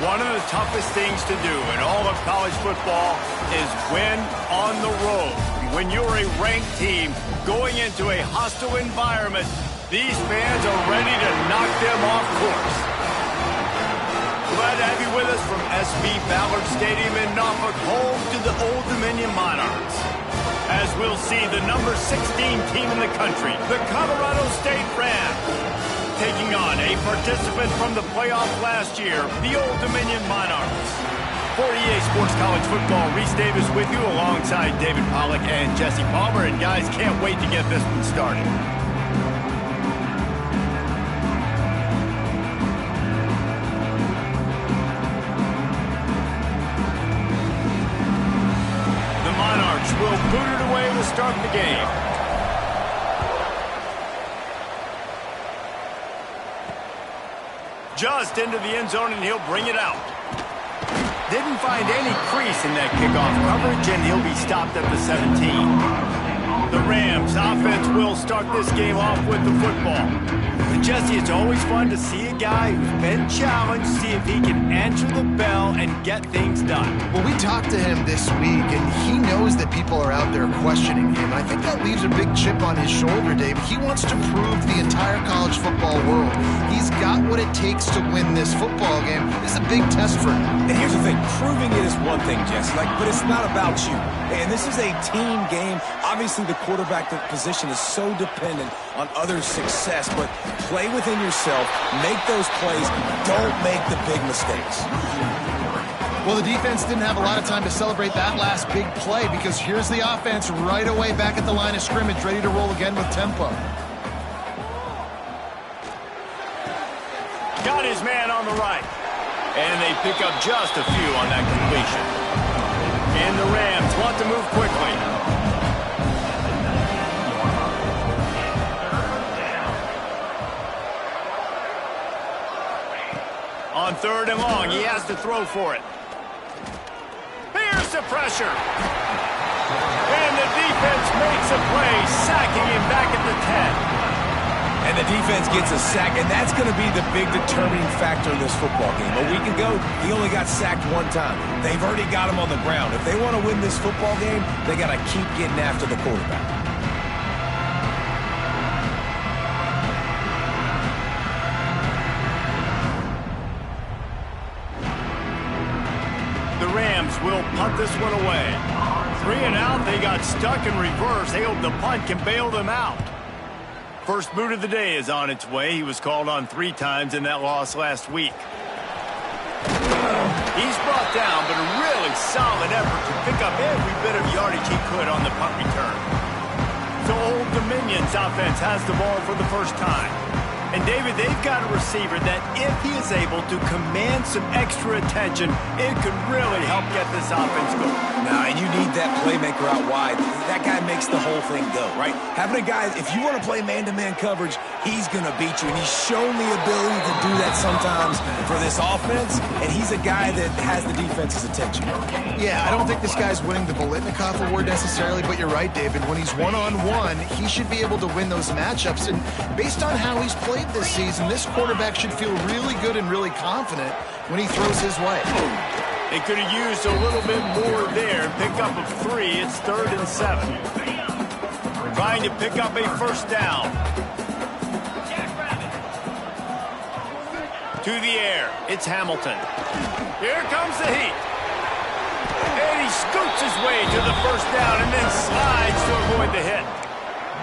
One of the toughest things to do in all of college football is win on the road. When you're a ranked team going into a hostile environment, these fans are ready to knock them off course. Glad to have you with us from SB Ballard Stadium in Norfolk, home to the Old Dominion Monarchs. As we'll see the number 16 team in the country, the Colorado State Rams, taking on a participant from the playoff last year, the Old Dominion Monarchs. For EA Sports College Football, Reese Davis with you alongside David Pollack and Jesse Palmer. And guys, can't wait to get this one started. The Monarchs will boot it away to start the game. Just into the end zone, and he'll bring it out. Didn't find any crease in that kickoff coverage, and he'll be stopped at the 17. The Rams offense will start this game off with the football. And Jesse, it's always fun to see a guy who's been challenged, see if he can answer the bell and get things done. Well, we talked to him this week, and he knows that people are out there questioning him. I think that leaves a big chip on his shoulder, Dave. He wants to prove to the entire college football world he's got what it takes to win this football game. This is a big test for him. And here's the thing, proving it is one thing, Jesse, but it's not about you. And this is a team game. Obviously, the quarterback position is so dependent on others' success, but play within yourself, make those plays, don't make the big mistakes. Well, the defense didn't have a lot of time to celebrate that last big play because here's the offense right away back at the line of scrimmage, ready to roll again with tempo. Got his man on the right. And they pick up just a few on that completion. And the Rams want to move quickly. On 3rd and long, he has to throw for it. Here's the pressure. And the defense makes a play, sacking him back at the 10. And the defense gets a sack, and that's going to be the big determining factor in this football game. A week ago, he only got sacked one time. They've already got him on the ground. If they want to win this football game, they got to keep getting after the quarterback. The Rams will punt this one away. 3 and out, they got stuck in reverse. They hope the punt can bail them out. First boot of the day is on its way. He was called on 3 times in that loss last week. He's brought down, but a really solid effort to pick up every bit of yardage he could on the punt return. So Old Dominion's offense has the ball for the first time. And David, they've got a receiver that if he is able to command some extra attention, it could really help get this offense going. Nah, and you need that playmaker out wide. That guy makes the whole thing go, right? Having a guy, if you want to play man-to-man coverage, he's going to beat you. And he's shown the ability to do that sometimes for this offense. And he's a guy that has the defense's attention. Yeah, I don't think this guy's winning the Bolitnikoff Award necessarily, but you're right, David. When he's one-on-one, he should be able to win those matchups. And based on how he's played this season, this quarterback should feel really good and really confident when he throws his way. They could have used a little bit more there and pick up a 3. It's 3rd and 7. Trying to pick up a first down. To the air. It's Hamilton. Here comes the heat. And he scoots his way to the first down and then slides to avoid the hit.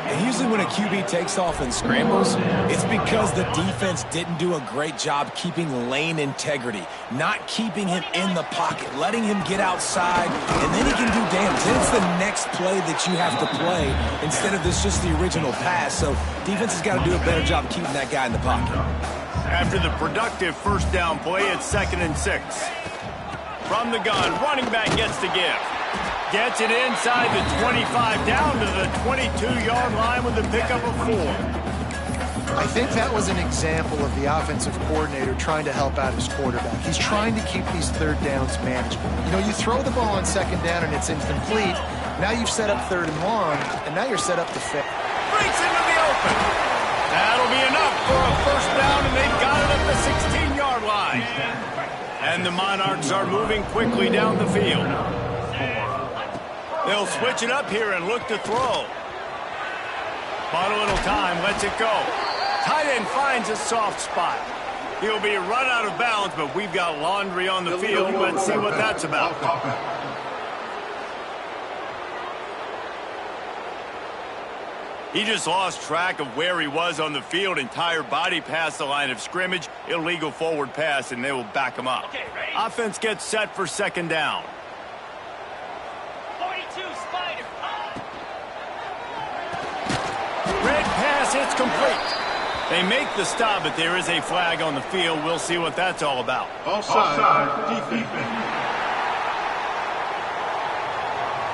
And usually when a QB takes off and scrambles, it's because the defense didn't do a great job keeping lane integrity, not keeping him in the pocket, letting him get outside, and then he can do damage. Then it's the next play that you have to play instead of just the original pass. So defense has got to do a better job keeping that guy in the pocket. After the productive first down play, it's 2nd and 6. From the gun, running back gets the give. Gets it inside the 25, down to the 22-yard line with a pickup of 4. I think that was an example of the offensive coordinator trying to help out his quarterback. He's trying to keep these 3rd downs manageable. You know, you throw the ball on 2nd down and it's incomplete. Now you've set up 3rd and long, and now you're set up to fit. Breaks into the open. That'll be enough for a first down, and they've got it at the 16-yard line. And the Monarchs are moving quickly down the field. They'll switch it up here and look to throw. Bought a little time, lets it go. Tight end finds a soft spot. He'll be run out of bounds, but we've got laundry on the field. Let's see what that's about. He just lost track of where he was on the field. Entire body past the line of scrimmage. Illegal forward pass, and they will back him up. Offense gets set for second down. 42 Spider. Red pass hits complete. They make the stop, but there is a flag on the field. We'll see what that's all about. Offside, defense.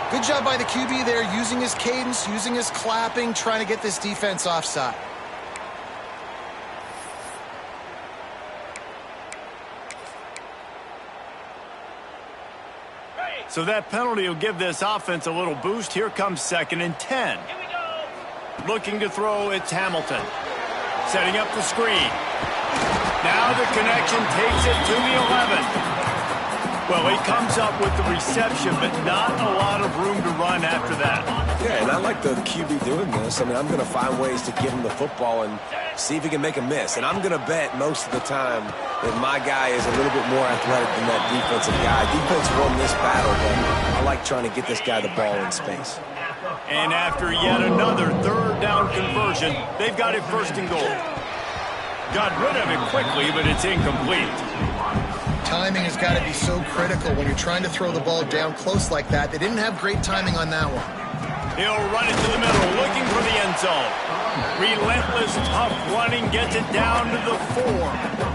Good job by the QB there, using his cadence, using his clapping, trying to get this defense offside. So that penalty will give this offense a little boost. Here comes 2nd and 10. Here we go. Looking to throw, it's Hamilton. Setting up the screen. Now the connection takes it to the 11. Well, he comes up with the reception, but not a lot of room to run after that. Yeah, and I like the QB doing this. I mean, I'm going to find ways to give him the football and see if he can make a miss. And I'm going to bet most of the time that my guy is a little bit more athletic than that defensive guy. Defense won this battle, but I like trying to get this guy the ball in space. And after yet another third down conversion, they've got it 1st and goal. Got rid of it quickly, but it's incomplete. Timing has got to be so critical when you're trying to throw the ball down close like that. They didn't have great timing on that one. He'll run it to the middle, looking for the end zone. Relentless, tough running, gets it down to the 4.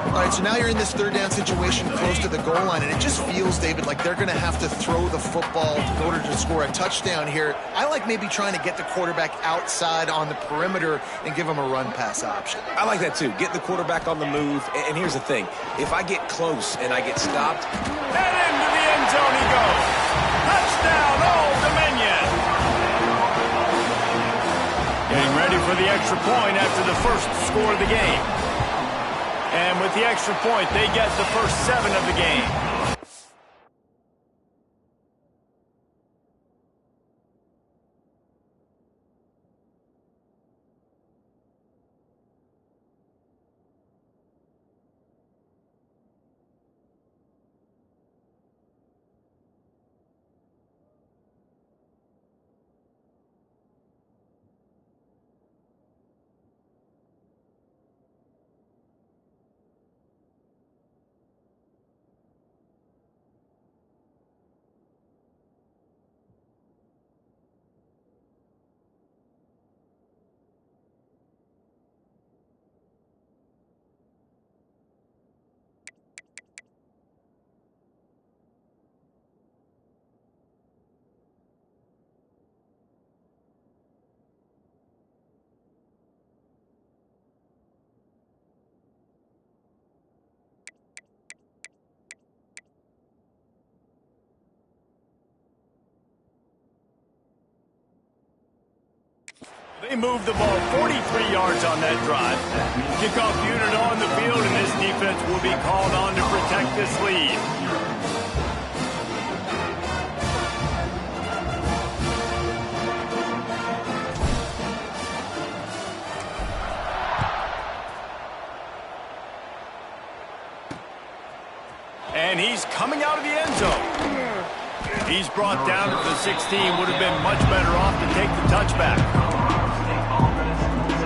All right, so now you're in this third down situation close to the goal line, and it just feels, David, like they're going to have to throw the football in order to score a touchdown here. I like maybe trying to get the quarterback outside on the perimeter and give him a run-pass option. I like that, too. Get the quarterback on the move. And here's the thing. If I get close and I get stopped... And into the end zone he goes. Touchdown, Old Dominion. Getting ready for the extra point after the first score of the game. And with the extra point, they get the first 7 of the game. They moved the ball 43 yards on that drive. Kickoff unit on the field, and this defense will be called on to protect this lead. And he's coming out of the end zone. He's brought down to the 16. Would have been much better off to take the touchback.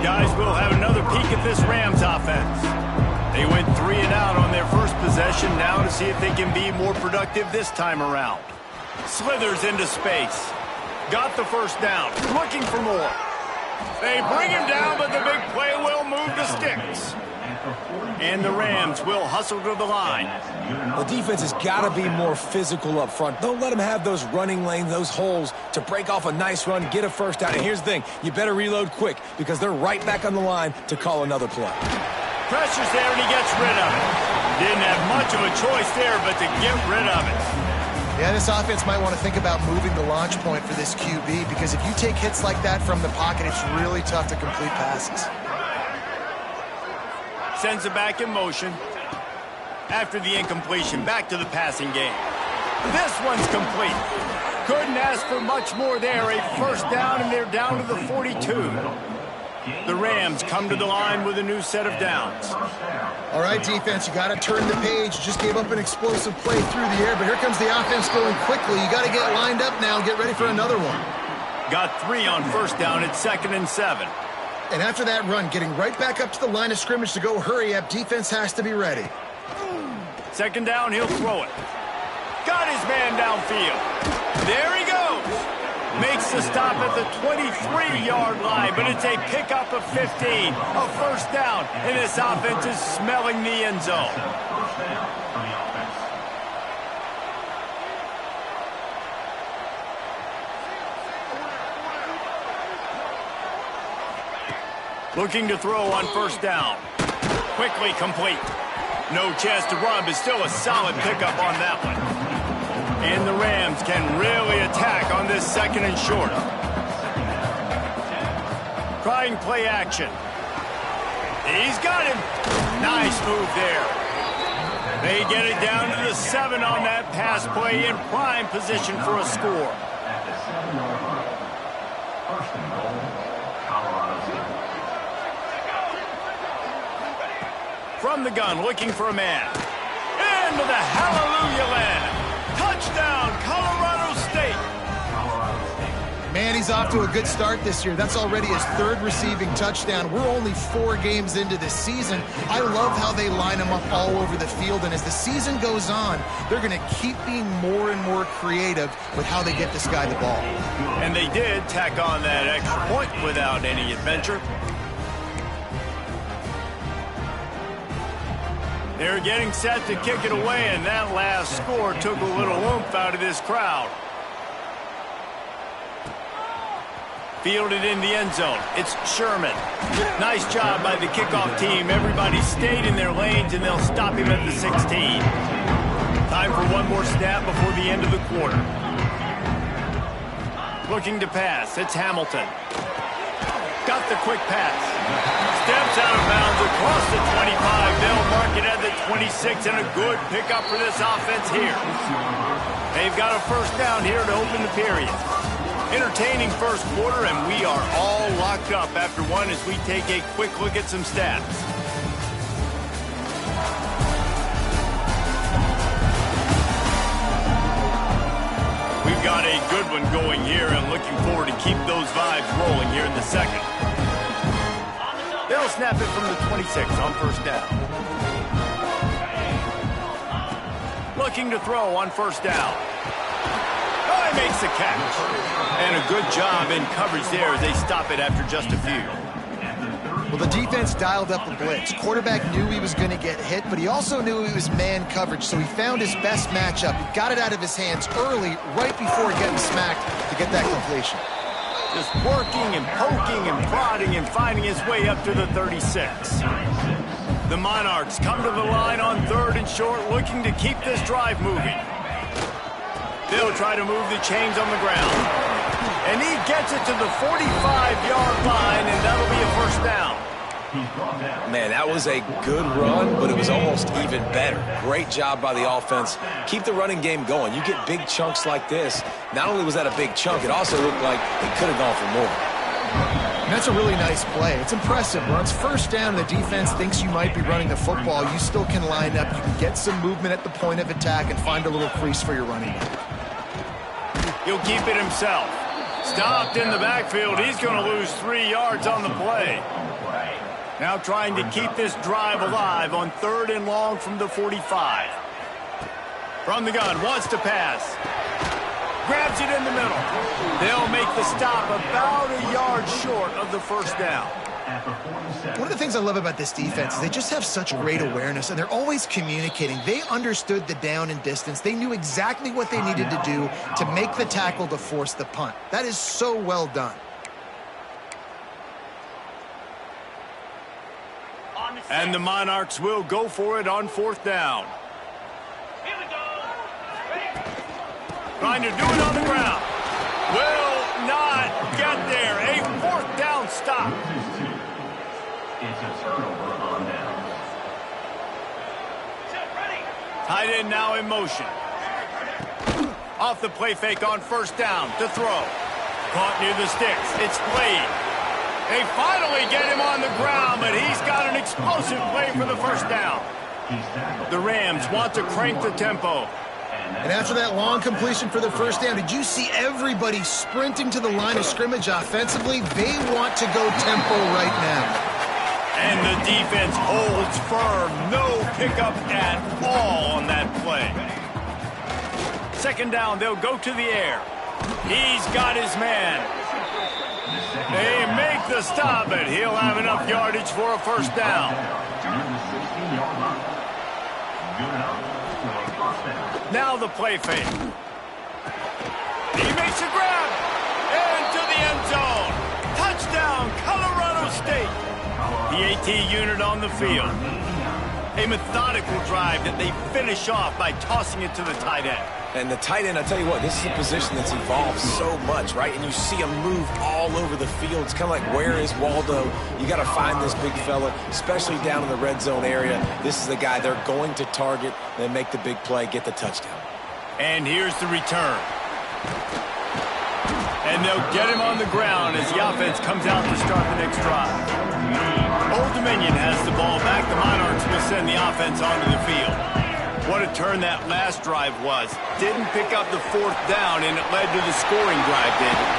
Guys, we'll have another peek at this Rams offense. They went 3 and out on their first possession. Now to see if they can be more productive this time around. Slithers into space. Got the first down. Looking for more. They bring him down, but the big play will move the sticks. And the Rams will hustle to the line. The defense has got to be more physical up front. Don't let them have those running lanes, those holes to break off a nice run, get a first down. And here's the thing, you better reload quick because they're right back on the line to call another play. Pressure's there and he gets rid of it. Didn't have much of a choice there, but to get rid of it. Yeah, this offense might want to think about moving the launch point for this QB because if you take hits like that from the pocket, it's really tough to complete passes. Sends it back in motion. After the incompletion, back to the passing game. This one's complete. Couldn't ask for much more there. A first down, and they're down to the 42. The Rams come to the line with a new set of downs. All right, defense, you got to turn the page. Just gave up an explosive play through the air, but here comes the offense going quickly. You got to get lined up now and get ready for another one. Got 3 on first down at 2nd and 7. And after that run, getting right back up to the line of scrimmage to go hurry up, defense has to be ready. 2nd down, he'll throw it. Got his man downfield. There he goes. Makes the stop at the 23-yard line, but it's a pickup of 15. A first down, and this offense is smelling the end zone. Looking to throw on first down. Quickly complete. No chance to run, but still a solid pickup on that one. And the Rams can really attack on this 2nd and short. Trying play action. He's got him. Nice move there. They get it down to the 7 on that pass play in prime position for a score. From the gun, looking for a man. Into the hallelujah land. Touchdown, Colorado State. Man, he's off to a good start this year. That's already his 3rd receiving touchdown. We're only 4 games into this season. I love how they line him up all over the field, and as the season goes on, they're going to keep being more and more creative with how they get this guy the ball. And they did tack on that extra point without any adventure. They're getting set to kick it away, and that last score took a little oomph out of this crowd. Fielded in the end zone. It's Sherman. Nice job by the kickoff team. Everybody stayed in their lanes, and they'll stop him at the 16. Time for one more snap before the end of the quarter. Looking to pass. It's Hamilton. Got the quick pass. Steps out of bounds across the 25. They'll mark it at the 26, and a good pickup for this offense here. They've got a first down here to open the period. Entertaining first quarter, and we are all locked up after one as we take a quick look at some stats. We've got a good one going here, and looking forward to keep those vibes rolling here in the 2nd. They'll snap it from the 26 on first down. Looking to throw on first down. Oh, he makes the catch. And a good job in coverage there as they stop it after just a few. Well, the defense dialed up the blitz. Quarterback knew he was going to get hit, but he also knew he was man coverage, so he found his best matchup. He got it out of his hands early, right before getting smacked to get that completion. Just working and poking and prodding and finding his way up to the 36. The Monarchs come to the line on 3rd and short, looking to keep this drive moving. They'll try to move the chains on the ground. And he gets it to the 45-yard line, and that'll be a first down. Man, that was a good run, but it was almost even better. Great job by the offense. Keep the running game going. You get big chunks like this. Not only was that a big chunk, it also looked like it could have gone for more. And that's a really nice play. It's impressive. Once first down, the defense thinks you might be running the football. You still can line up. You can get some movement at the point of attack and find a little crease for your running back. He'll keep it himself. Stopped in the backfield. He's going to lose 3 yards on the play. Now trying to keep this drive alive on 3rd and long from the 45. From the gun, wants to pass. Grabs it in the middle. They'll make the stop about a yard short of the first down. One of the things I love about this defense is they just have such great awareness, and they're always communicating. They understood the down and distance. They knew exactly what they needed to do to make the tackle to force the punt. That is so well done. And the Monarchs will go for it on 4th down. Here we go. Ready? Trying to do it on the ground. Will not get there. A 4th down stop. It's a turnover on down. Set, ready. Tight end now in motion. Off the play fake on first down to throw. Caught near the sticks. It's Blade. They finally get him on the ground, but he's got an explosive play for the first down. The Rams want to crank the tempo. And after that long completion for the first down, did you see everybody sprinting to the line of scrimmage offensively? They want to go tempo right now. And the defense holds firm. No pickup at all on that play. Second down, they'll go to the air. He's got his man. They make the stop, but he'll have enough yardage for a first down. Now the play fake. He makes a grab. Into the end zone. Touchdown, Colorado State. The AT unit on the field. A methodical drive that they finish off by tossing it to the tight end. And the tight end, I tell you what, this is a position that's evolved so much, right? And you see him move all over the field. It's kind of like, where is Waldo? You got to find this big fella, especially down in the red zone area. This is the guy they're going to target and make the big play, get the touchdown. And here's the return. And they'll get him on the ground as the offense comes out to start the next drive. Old Dominion has the ball back. The Monarchs will send the offense onto the field. What a turn that last drive was. Didn't pick up the fourth down, and it led to the scoring drive, David.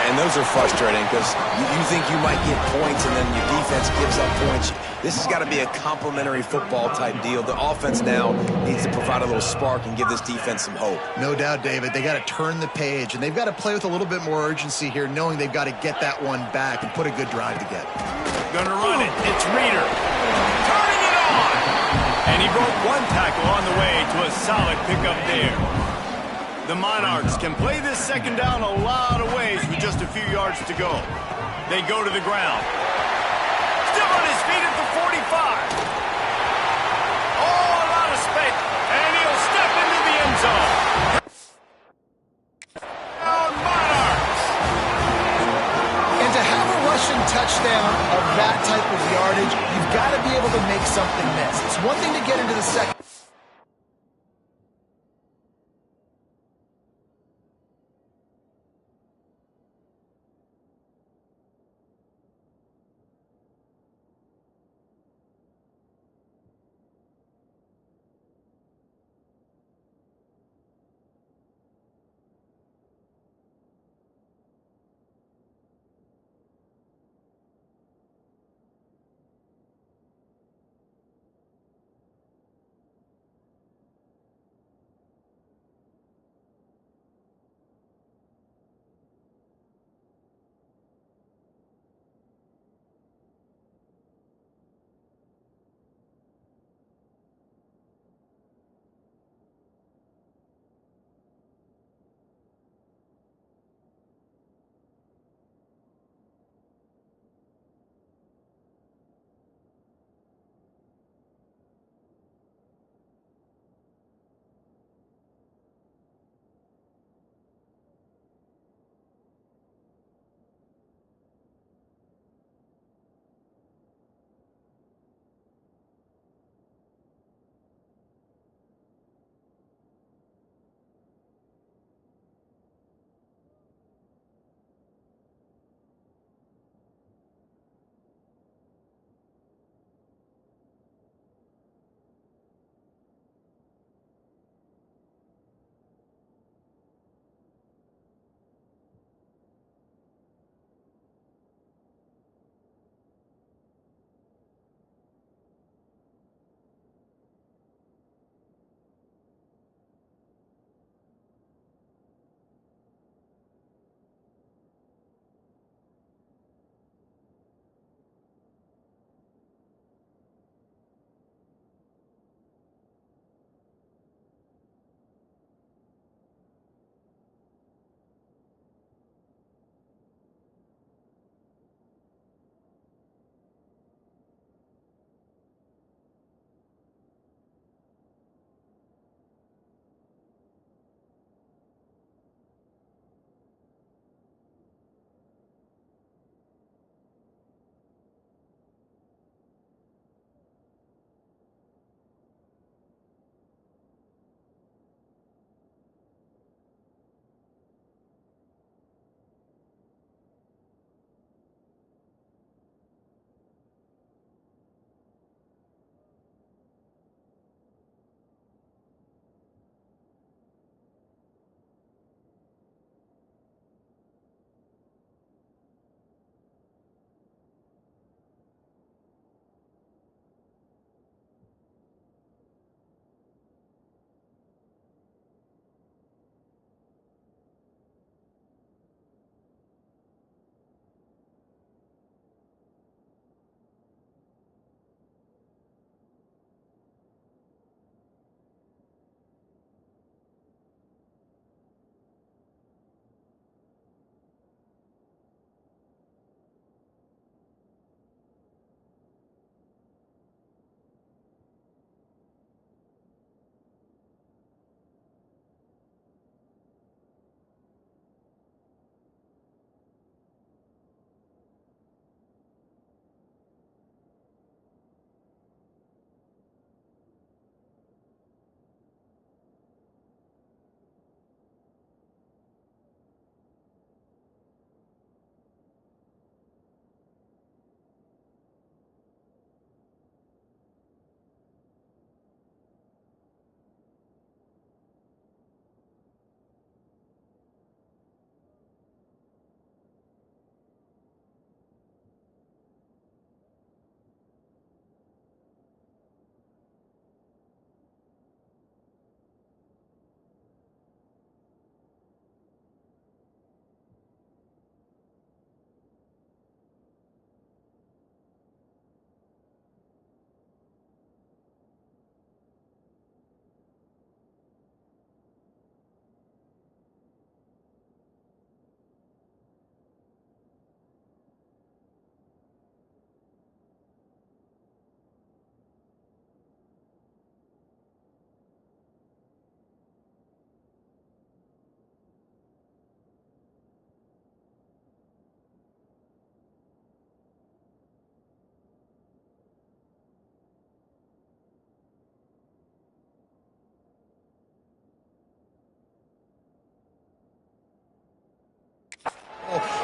And those are frustrating because you think you might get points and then your defense gives up points. This has got to be a complementary football type deal. The offense now needs to provide a little spark and give this defense some hope. No doubt, David. They got to turn the page, and they've got to play with a little bit more urgency here, knowing they've got to get that one back and put a good drive together. Gonna run it. It's Reeder. Turning it on. And he broke one tackle on the way to a solid pickup there. The Monarchs can play this second down a lot of ways with just a few yards to go. They go to the ground. Still on his feet at the 45. Oh, a lot of space. And he'll step into the end zone. Monarchs. And to have a rushing touchdown of that type of yardage, you've got to be able to make something miss. It's one thing to get into the second.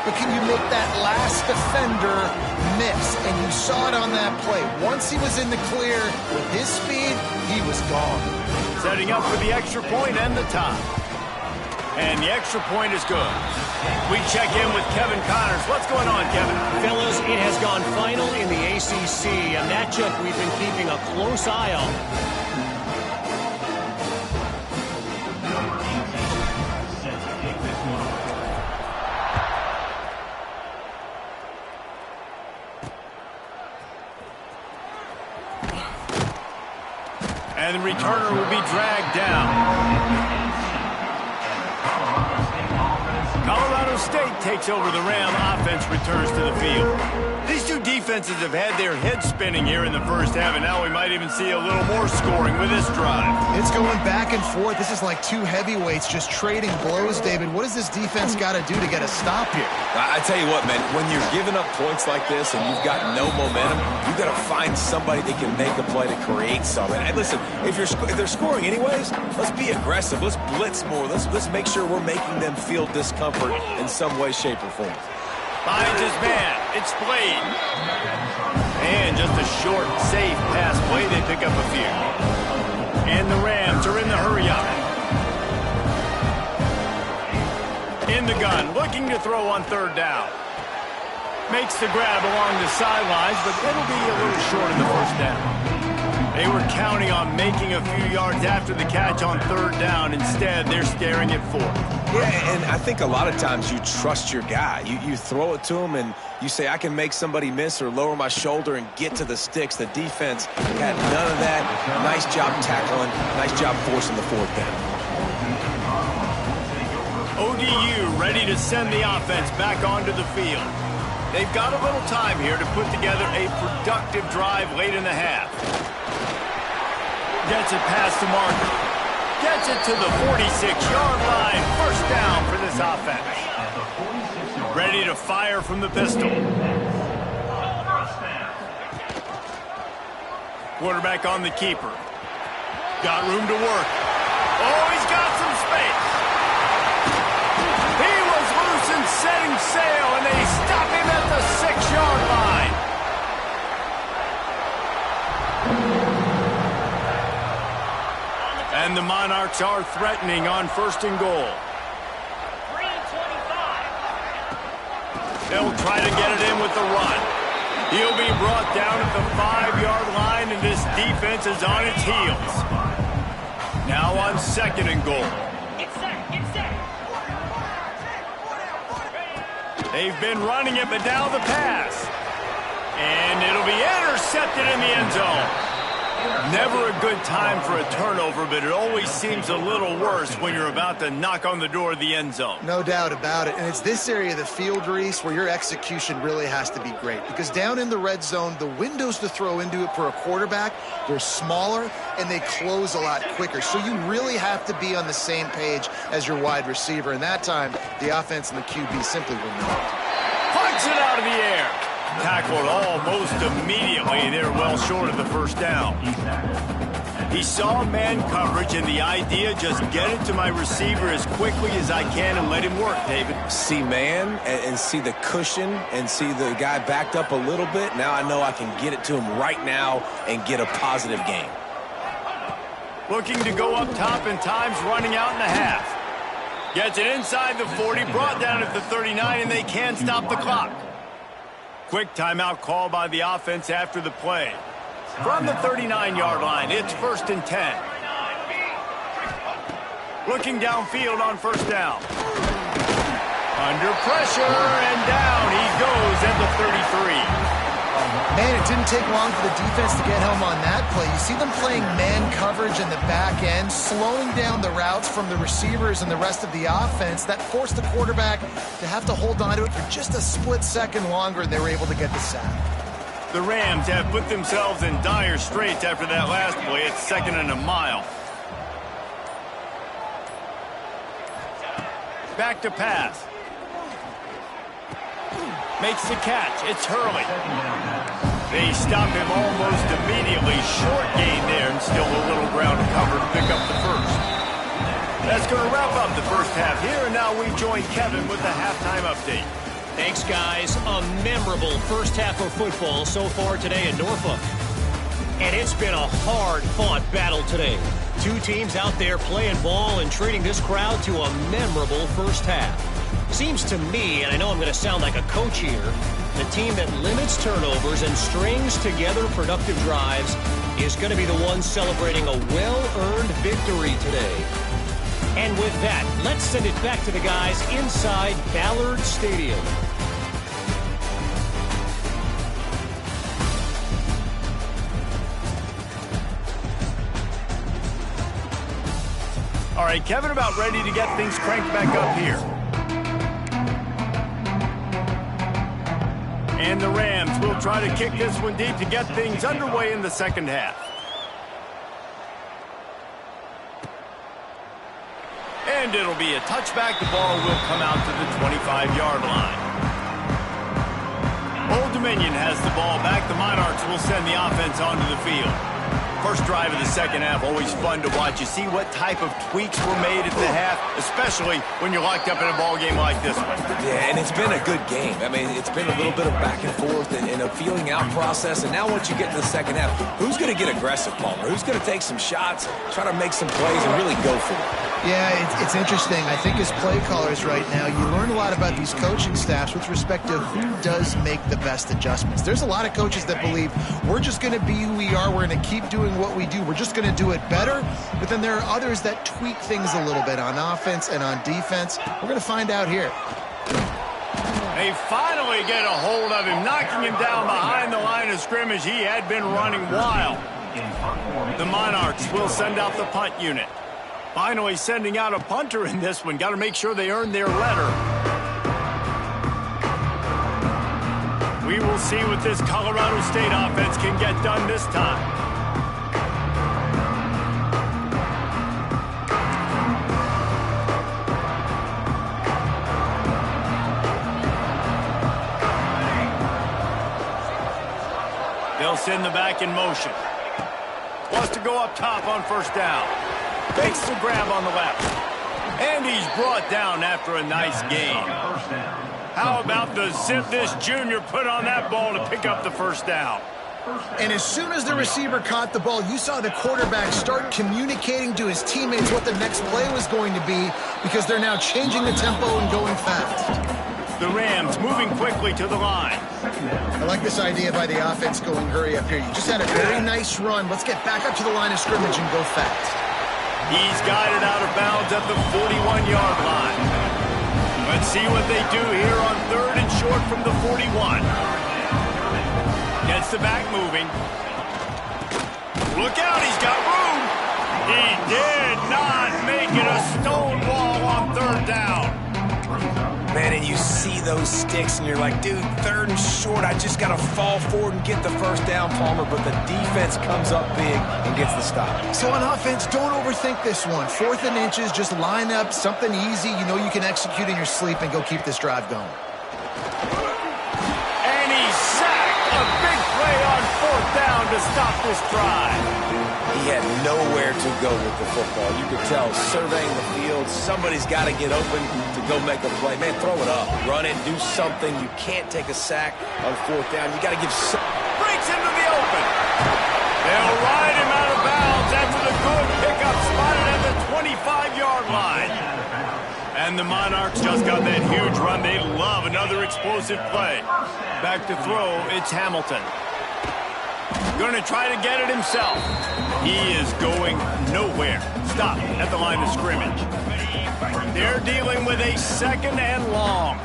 but can you make that last defender miss? And you saw it on that play. Once he was in the clear with his speed, he was gone. Setting up for the extra point and the tie. And the extra point is good. We check in with Kevin Connors. What's going on, Kevin? Fellas, it has gone final in the ACC, a matchup we've been keeping a close eye on. And the returner will be dragged down. Colorado State takes over the Ram. Offense returns to the field. These two defenses have had their heads spinning here in the first half, and now we might even see a little more scoring with this drive. It's going back and forth. This is like two heavyweights just trading blows, David. What does this defense got to do to get a stop here? I tell you what, man, when you're giving up points like this and you've got no momentum, you've got to find somebody that can make a play to create something. And listen, if they're scoring anyways, let's be aggressive. Let's blitz more. Let's make sure we're making them feel discomfort in some way, shape, or form. Finds his man. It's Blade. And just a short, safe pass play. They pick up a few. And the Rams are in the hurry-up. In the gun, looking to throw on third down. Makes the grab along the sidelines, but it'll be a little short in the first down. They were counting on making a few yards after the catch on third down. Instead, they're staring at fourth. Yeah, and I think a lot of times you trust your guy. You throw it to him and you say, I can make somebody miss or lower my shoulder and get to the sticks. The defense had none of that. Nice job tackling. Nice job forcing the fourth down. ODU ready to send the offense back onto the field. They've got a little time here to put together a productive drive late in the half. Gets it past the marker. Gets it to the 46-yard line. First down for this offense. Ready to fire from the pistol. Quarterback on the keeper. Got room to work. Oh, he's got some space. He was loose and setting sail, and they stop him at the 6-yard line. And the Monarchs are threatening on first and goal. 3-25. They'll try to get it in with the run. He'll be brought down at the 5-yard line, and this defense is on its heels. Now on second and goal. Get set, get set. They've been running it, but now the pass. And it'll be intercepted in the end zone. Never a good time for a turnover, but it always seems a little worse when you're about to knock on the door of the end zone. No doubt about it. And it's this area of the field, Reese, where your execution really has to be great. Because down in the red zone, the windows to throw into it for a quarterback, they're smaller and they close a lot quicker. So you really have to be on the same page as your wide receiver. And that time, the offense and the QB simply were not. Punts it out of the air. Tackled almost immediately. They're well short of the first down. He saw man coverage, and the idea, just get it to my receiver as quickly as I can and let him work, David. See man and see the cushion and see the guy backed up a little bit. Now I know I can get it to him right now and get a positive game. Looking to go up top, and time's running out in the half. Gets it inside the 40, brought down at the 39, and they can't stop the clock. Quick timeout call by the offense after the play. From the 39-yard line, it's 1st and 10. Looking downfield on first down. Under pressure, and down he goes at the 33. Man, it didn't take long for the defense to get home on that play. You see them playing man coverage in the back end, slowing down the routes from the receivers and the rest of the offense. That forced the quarterback to have to hold on to it for just a split second longer, and they were able to get the sack. The Rams have put themselves in dire straits after that last play. It's 2nd and a mile. Back to pass. Makes the catch. It's Hurley. They stop him almost immediately. Short gain there, and still a little ground to cover to pick up the first. That's going to wrap up the first half here, and now we join Kevin with the halftime update. Thanks, guys. A memorable first half of football so far today in Norfolk. And it's been a hard-fought battle today. Two teams out there playing ball and treating this crowd to a memorable first half. Seems to me, and I know I'm going to sound like a coach here, the team that limits turnovers and strings together productive drives is going to be the one celebrating a well-earned victory today. And with that, let's send it back to the guys inside Ballard Stadium. All right, Kevin, about ready to get things cranked back up here. And the Rams will try to kick this one deep to get things underway in the second half. And it'll be a touchback. The ball will come out to the 25-yard line. Old Dominion has the ball back. The Monarchs will send the offense onto the field. First drive of the second half, always fun to watch. You see what type of tweaks were made at the half, especially when you're locked up in a ball game like this one. Yeah, and it's been a good game. I mean, it's been a little bit of back and forth and a feeling out process. And now once you get to the second half, who's going to get aggressive, Palmer? Who's going to take some shots, try to make some plays, and really go for it? Yeah, it's interesting. I think as play callers right now, you learn a lot about these coaching staffs with respect to who does make the best adjustments. There's a lot of coaches that believe we're just going to be who we are. We're going to keep doing what we do. We're just going to do it better. But then there are others that tweak things a little bit on offense and on defense. We're going to find out here. They finally get a hold of him, knocking him down behind the line of scrimmage. He had been running wild. The Monarchs will send out the punt unit. Finally sending out a punter in this one. Got to make sure they earn their letter. We will see what this Colorado State offense can get done this time. They'll send the back in motion. Wants to go up top on first down. Fakes the grab on the left. And he's brought down after a nice gain. How about the zip this junior put on that ball to pick up the first down? And as soon as the receiver caught the ball, you saw the quarterback start communicating to his teammates what the next play was going to be because they're now changing the tempo and going fast. The Rams moving quickly to the line. I like this idea by the offense going hurry up here. You just had a very nice run. Let's get back up to the line of scrimmage and go fast. He's guided out of bounds at the 41-yard line. Let's see what they do here on third and short from the 41. Gets the back moving. Look out, he's got room. He did not make it a stone wall on third down. Man, and you see those sticks, and you're like, dude, third and short, I just got to fall forward and get the first down, Palmer, but the defense comes up big and gets the stop. So on offense, don't overthink this one. 4th and inches, just line up, something easy you know you can execute in your sleep and go keep this drive going. And he's sacked. A big play on 4th down to stop this drive. He had nowhere to go with the football. You could tell, surveying the field, somebody's got to get open to go make a play. Man, throw it up, run it, do something. You can't take a sack on 4th down. You got to give some. Breaks into the open. They'll ride him out of bounds after the good pickup spotted at the 25-yard line. And the Monarchs just got that huge run. They love another explosive play. Back to throw, it's Hamilton. Going to try to get it himself. He is going nowhere. Stop at the line of scrimmage. They're dealing with a 2nd and long.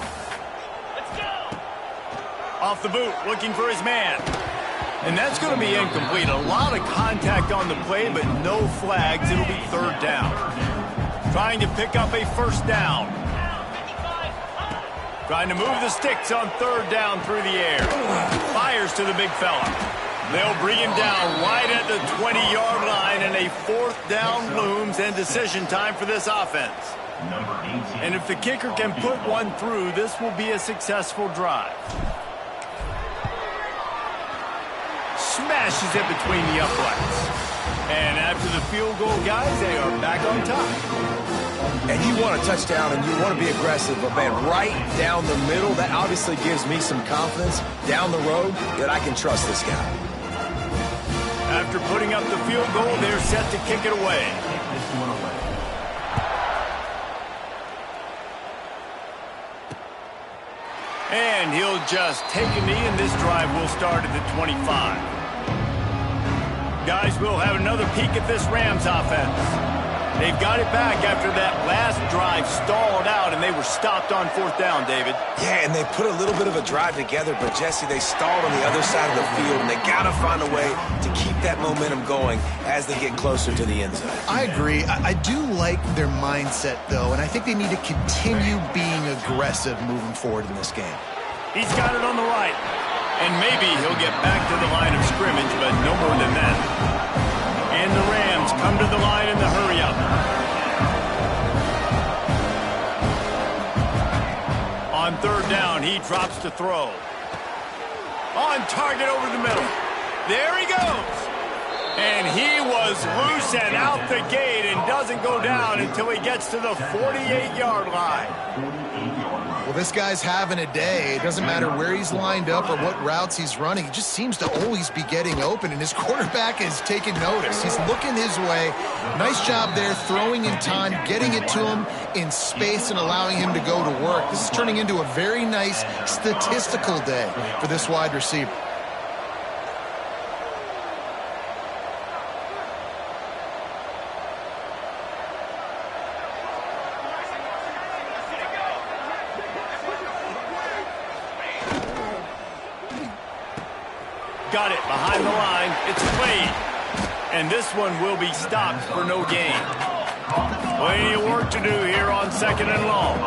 Off the boot, looking for his man. And that's going to be incomplete. A lot of contact on the play, but no flags. It'll be 3rd down. Trying to pick up a first down. Trying to move the sticks on 3rd down through the air. Fires to the big fella. They'll bring him down right at the 20-yard line, and a 4th down looms and decision time for this offense. And if the kicker can put one through, this will be a successful drive. Smashes it between the uprights. And after the field goal, guys, they are back on top. And you want a touchdown and you want to be aggressive, but man, right down the middle, that obviously gives me some confidence down the road that I can trust this guy. After putting up the field goal, they're set to kick it away. And he'll just take a knee, and this drive will start at the 25. Guys, we'll have another peek at this Rams offense. They've got it back after that last drive stalled out, and they were stopped on 4th down, David. Yeah, and they put a little bit of a drive together, but Jesse, they stalled on the other side of the field, and they got to find a way to keep that momentum going as they get closer to the end zone. I agree. I do like their mindset, though, and I think they need to continue being aggressive moving forward in this game. He's got it on the right, and maybe he'll get back to the line of scrimmage, but no more than that. And the Rams come to the line in the hurry-up. On 3rd down, he drops to throw. On target over the middle. There he goes. And he was loose and out the gate and doesn't go down until he gets to the 48-yard line. Well, this guy's having a day. It doesn't matter where he's lined up or what routes he's running. He just seems to always be getting open, and his quarterback is taking notice. He's looking his way. Nice job there, throwing in time, getting it to him in space and allowing him to go to work. This is turning into a very nice statistical day for this wide receiver. Got it behind the line. It's Wade. And this one will be stopped for no gain. Plenty of work to do here on 2nd and long.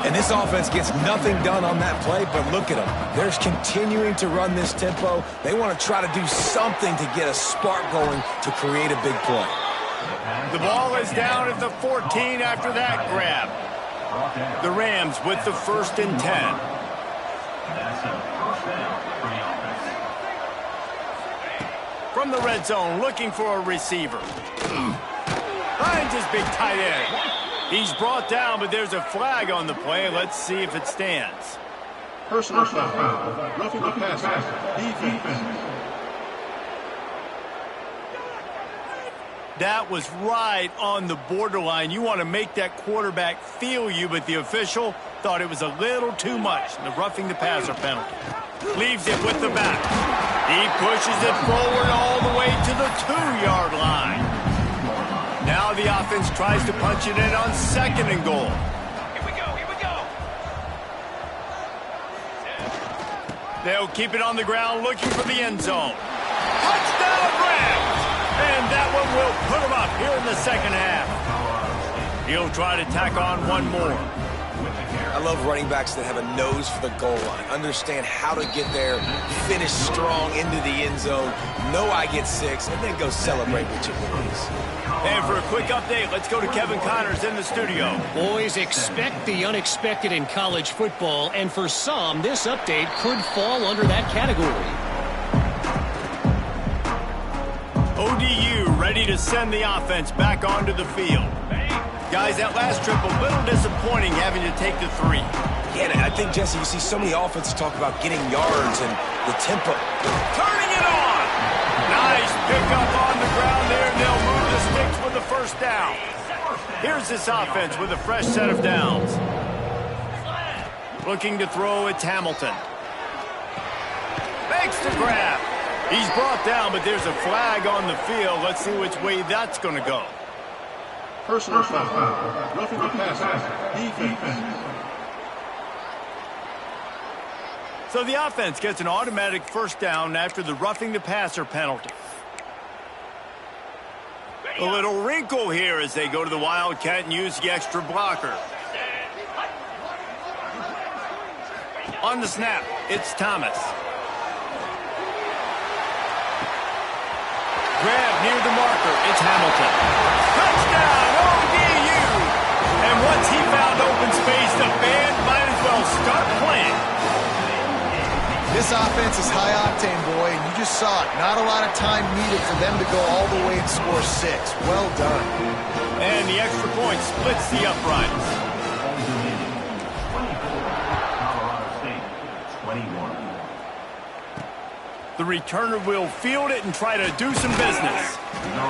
And this offense gets nothing done on that play, but look at them. They're continuing to run this tempo. They want to try to do something to get a spark going to create a big play. The ball is down at the 14 after that grab. The Rams with the 1st and 10. From the red zone, looking for a receiver. Finds his big tight end. He's brought down, but there's a flag on the play. Let's see if it stands. Personal foul. Roughing the passer. Defense. That was right on the borderline. You want to make that quarterback feel you, but the official thought it was a little too much. The roughing the passer penalty. Leaves it with the back. He pushes it forward all the way to the 2-yard line. Now the offense tries to punch it in on 2nd and goal. Here we go. They'll keep it on the ground looking for the end zone. Touchdown Rams! And that one will put him up here in the 2nd half. He'll try to tack on one more. I love running backs that have a nose for the goal line, understand how to get there, finish strong into the end zone, know I get 6, and then go celebrate with your boys. And for a quick update, let's go to Kevin Connors in the studio. Boys, expect the unexpected in college football, and for some, this update could fall under that category. ODU ready to send the offense back onto the field. Guys, that last trip, a little disappointing having to take the 3. Yeah, I think, Jesse, you see so many offenses talk about getting yards and the tempo. Turning it on! Nice pickup on the ground there, and they'll move the sticks with the 1st down. Here's this offense with a fresh set of downs. Looking to throw, it's Hamilton. Makes the grab. He's brought down, but there's a flag on the field. Let's see which way that's going to go. Personal foul. Roughing the passer. Defense. So the offense gets an automatic 1st down after the roughing the passer penalty. A little wrinkle here as they go to the Wildcat and use the extra blocker. On the snap, it's Thomas. Grab near the marker, it's Hamilton. Touchdown, ODU! And once he found open space, the band might as well start playing. This This offense is high octane, boy, and you just saw it. Not a lot of time needed for them to go all the way and score 6. Well done. And the extra point splits the uprights. The returner will field it and try to do some business.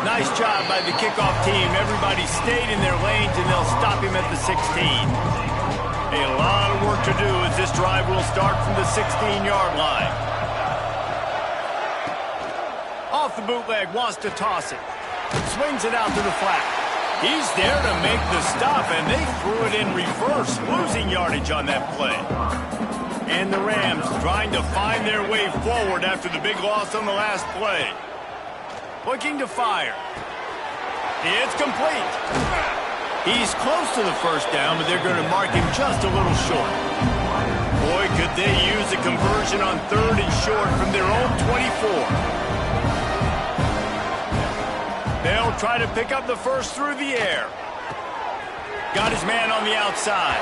Nice job by the kickoff team. Everybody stayed in their lanes, and they'll stop him at the 16. A lot of work to do as this drive will start from the 16-yard line. Off the bootleg, wants to toss it. Swings it out to the flat. He's there to make the stop, and they threw it in reverse, losing yardage on that play. And the Rams trying to find their way forward after the big loss on the last play. Looking to fire. It's complete. He's close to the first down, but they're going to mark him just a little short. Boy, could they use a conversion on 3rd and short from their own 24. They'll try to pick up the first through the air. Got his man on the outside.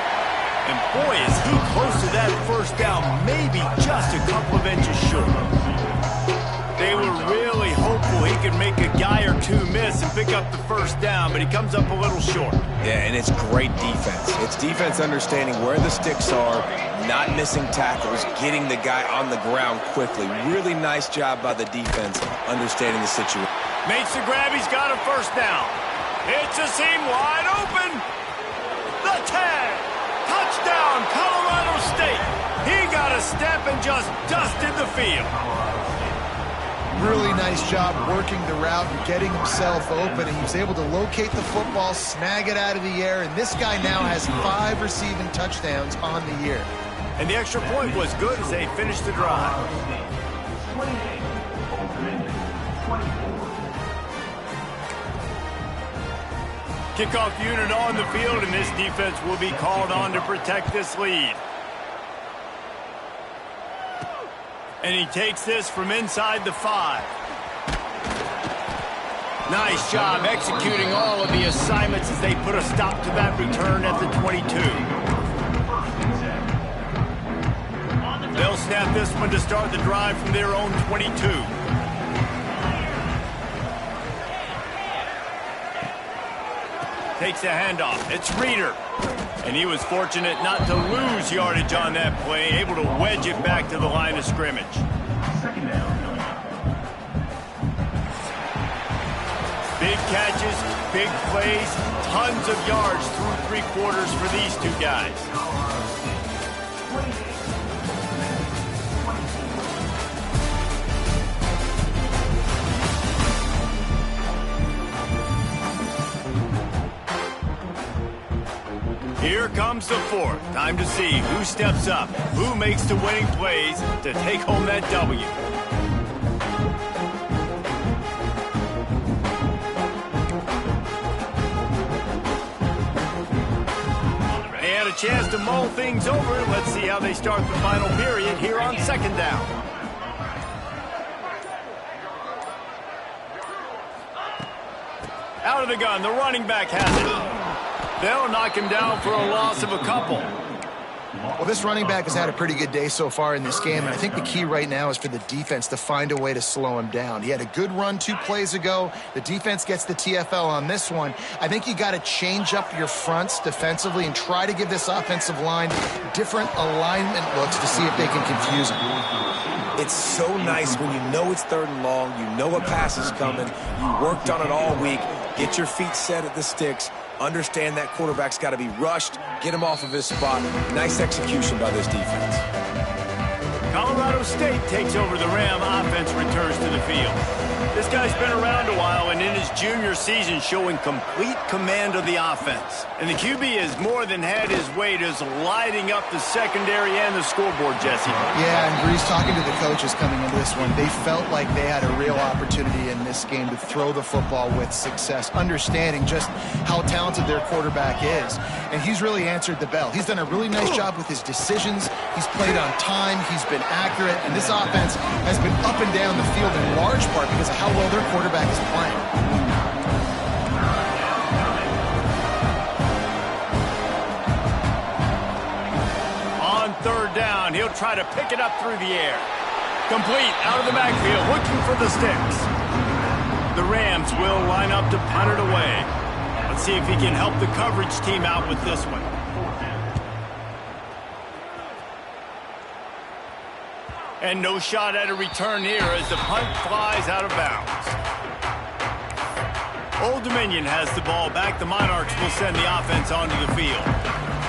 And boy, is he close to that first down, maybe just a couple of inches short. They were really hopeful he could make a guy or two miss and pick up the first down, but he comes up a little short. Yeah, and it's great defense. It's defense understanding where the sticks are, not missing tackles, getting the guy on the ground quickly. Really nice job by the defense understanding the situation. Makes the grab, he's got a first down. It's a seam wide open. The tag. Touchdown, Colorado State. He got a step and just dusted the field. Really nice job working the route and getting himself open, and he was able to locate the football, snag it out of the air, and this guy now has 5 receiving touchdowns on the year. And the extra point was good as they finished the drive. Kickoff unit on the field, and this defense will be called on to protect this lead. And he takes this from inside the 5. Nice job executing all of the assignments as they put a stop to that return at the 22. They'll snap this one to start the drive from their own 22. Takes a handoff. It's Reeder. And he was fortunate not to lose yardage on that play, able to wedge it back to the line of scrimmage. Big catches, big plays, tons of yards through 3 quarters for these two guys. Here comes the 4th. Time to see who steps up, who makes the winning plays to take home that W. They had a chance to mull things over. Let's see how they start the final period here on 2nd down. Out of the gun, the running back has it. They'll knock him down for a loss of a couple. Well, this running back has had a pretty good day so far in this game, and I think the key right now is for the defense to find a way to slow him down. He had a good run 2 plays ago. The defense gets the TFL on this one. I think you got to change up your fronts defensively and try to give this offensive line different alignment looks to see if they can confuse him. It's so nice when you know it's 3rd and long, you know a pass is coming, you worked on it all week, get your feet set at the sticks, understand that quarterback's got to be rushed, get him off of his spot. Nice execution by this defense. Colorado State takes over. The Ram offense returns to the field. This guy's been around a while and in his junior season showing complete command of the offense. And the QB has more than had his weight as lighting up the secondary and the scoreboard, Jesse. Yeah, and Breeze, talking to the coaches coming into this one, they felt like they had a real opportunity in this game to throw the football with success, understanding just how talented their quarterback is. And he's really answered the bell. He's done a really nice job with his decisions. He's played on time. He's been accurate. And this offense has been up and down the field in large part because of how well their quarterback is playing. On 3rd down, he'll try to pick it up through the air. Complete out of the backfield, looking for the sticks. The Rams will line up to punt it away. Let's see if he can help the coverage team out with this one. And no shot at a return here as the punt flies out of bounds. Old Dominion has the ball back. The Monarchs will send the offense onto the field.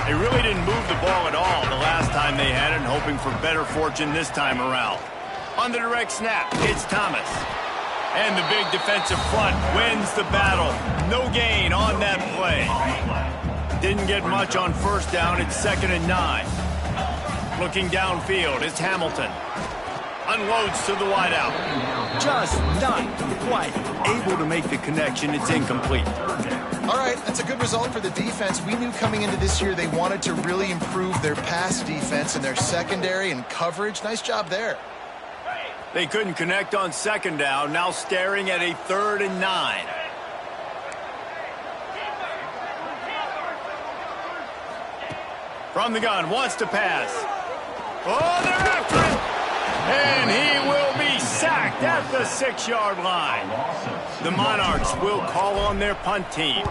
They really didn't move the ball at all the last time they had it, and hoping for better fortune this time around. On the direct snap, it's Thomas. And the big defensive front wins the battle. No gain on that play. Didn't get much on first down. It's 2nd and 9. Looking downfield, it's Hamilton. Unloads to the wideout. Just not quite able to make the connection. It's incomplete. All right, that's a good result for the defense. We knew coming into this year they wanted to really improve their pass defense and their secondary and coverage. Nice job there. They couldn't connect on 2nd down. Now staring at a 3rd and 9. From the gun, wants to pass. Oh, they're after it! And he will be sacked at the 6-yard line. The Monarchs will call on their punt team.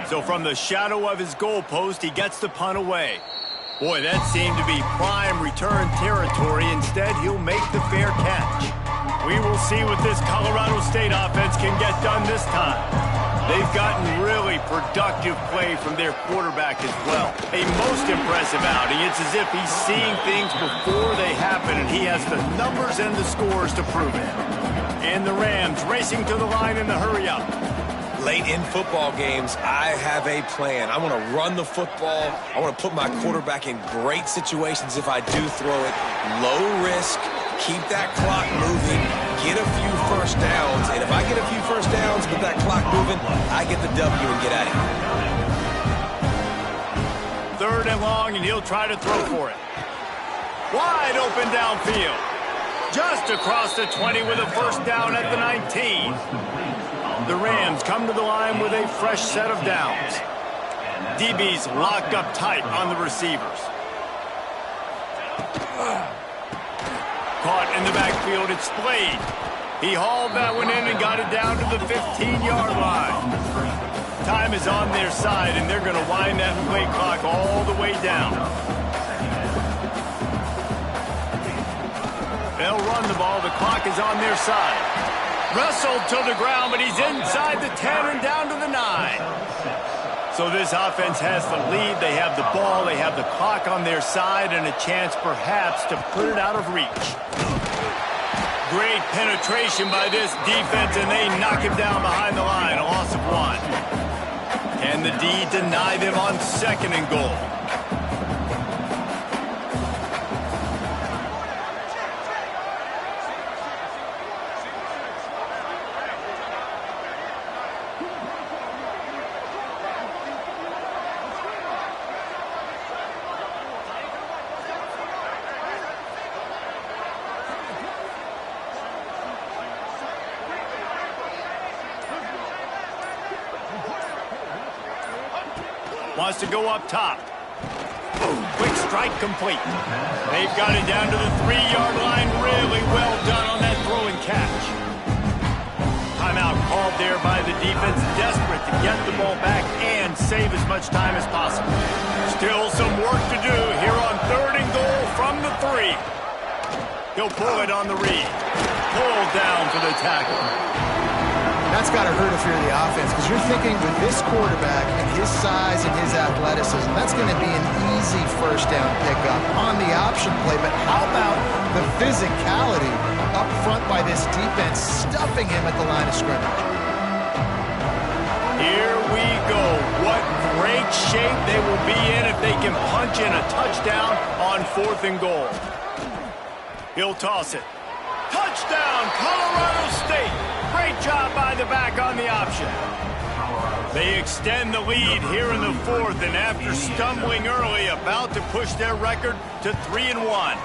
So from the shadow of his goalpost, he gets the punt away. Boy, that seemed to be prime return territory. Instead, he'll make the fair catch. We will see what this Colorado State offense can get done this time. They've gotten really productive play from their quarterback as well. A most impressive outing. It's as if he's seeing things before they happen, and he has the numbers and the scores to prove it. And the Rams racing to the line in the hurry-up. Late in football games, I have a plan. I want to run the football. I want to put my quarterback in great situations if I do throw it. Low risk, keep that clock moving, get a few first downs. And if I get a few first downs with that clock moving, I get the W and get out of here. 3rd and long, and he'll try to throw for it. Wide open downfield. Just across the 20 with a first down at the 19. The Rams come to the line with a fresh set of downs. DB's locked up tight on the receivers. Caught in the backfield, it's Slade. He hauled that one in and got it down to the 15-yard line. Time is on their side, and they're going to wind that play clock all the way down. They'll run the ball. The clock is on their side. Wrestled to the ground, but he's inside the 10 and down to the 9. So this offense has the lead. They have the ball. They have the clock on their side and a chance perhaps to put it out of reach. Great penetration by this defense, and they knock him down behind the line. A loss of 1. Can the D deny them on 2nd and goal? Wants to go up top. Quick strike complete. They've got it down to the 3-yard line. Really well done on that throw and catch. Timeout called there by the defense. Desperate to get the ball back and save as much time as possible. Still some work to do here on 3rd and goal from the 3. He'll pull it on the read. Pulled down for the tackle. That's got to hurt if you're the offense, because you're thinking with this quarterback and his size and his athleticism, that's going to be an easy first down pickup on the option play. But how about the physicality up front by this defense, stuffing him at the line of scrimmage? Here we go. What great shape they will be in if they can punch in a touchdown on 4th and goal. He'll toss it. Touchdown, Colorado State. Great job by the back on the option. They extend the lead here in the 4th, and after stumbling early, about to push their record to 3-1.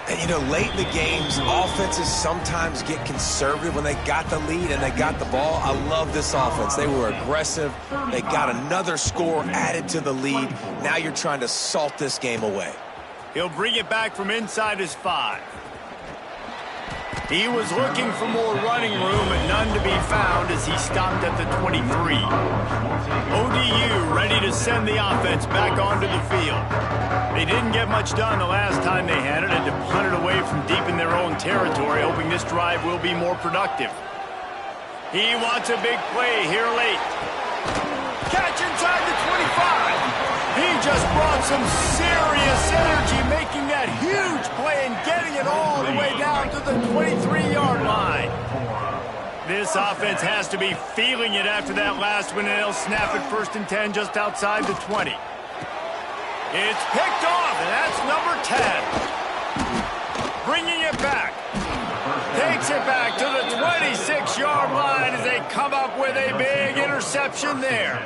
And, you know, late in the games, offenses sometimes get conservative when they got the lead and they got the ball. I love this offense. They were aggressive. They got another score added to the lead. Now you're trying to salt this game away. He'll bring it back from inside his 5. He was looking for more running room, but none to be found as he stopped at the 23. ODU ready to send the offense back onto the field. They didn't get much done the last time they had it, and to punt it away from deep in their own territory, hoping this drive will be more productive. He wants a big play here late. Catch inside the 25. He just brought some serious energy, making that huge play and getting it all the way down to the 23-yard line. This offense has to be feeling it after that last one, and they'll snap it 1st and 10 just outside the 20. It's picked off, and that's number 10. Bringing it back. Takes it back to the 26-yard line as they come up with a big interception there.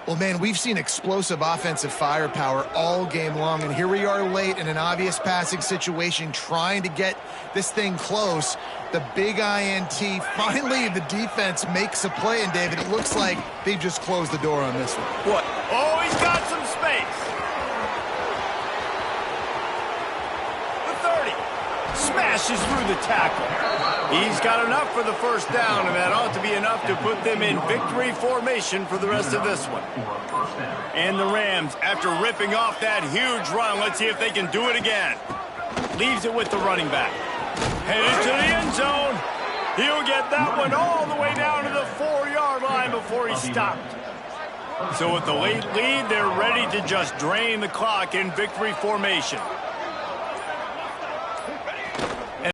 Well, man, we've seen explosive offensive firepower all game long, and here we are late in an obvious passing situation trying to get this thing close. The big INT, finally the defense makes a play, and David, it looks like they just closed the door on this one. What? Oh, he's got some space. The 30. Smashes through the tackle. He's got enough for the 1st down, and that ought to be enough to put them in victory formation for the rest of this one. And the Rams, after ripping off that huge run, let's see if they can do it again. Leaves it with the running back. Headed to the end zone. He'll get that one all the way down to the 4-yard line before he stopped. So with the late lead, they're ready to just drain the clock in victory formation.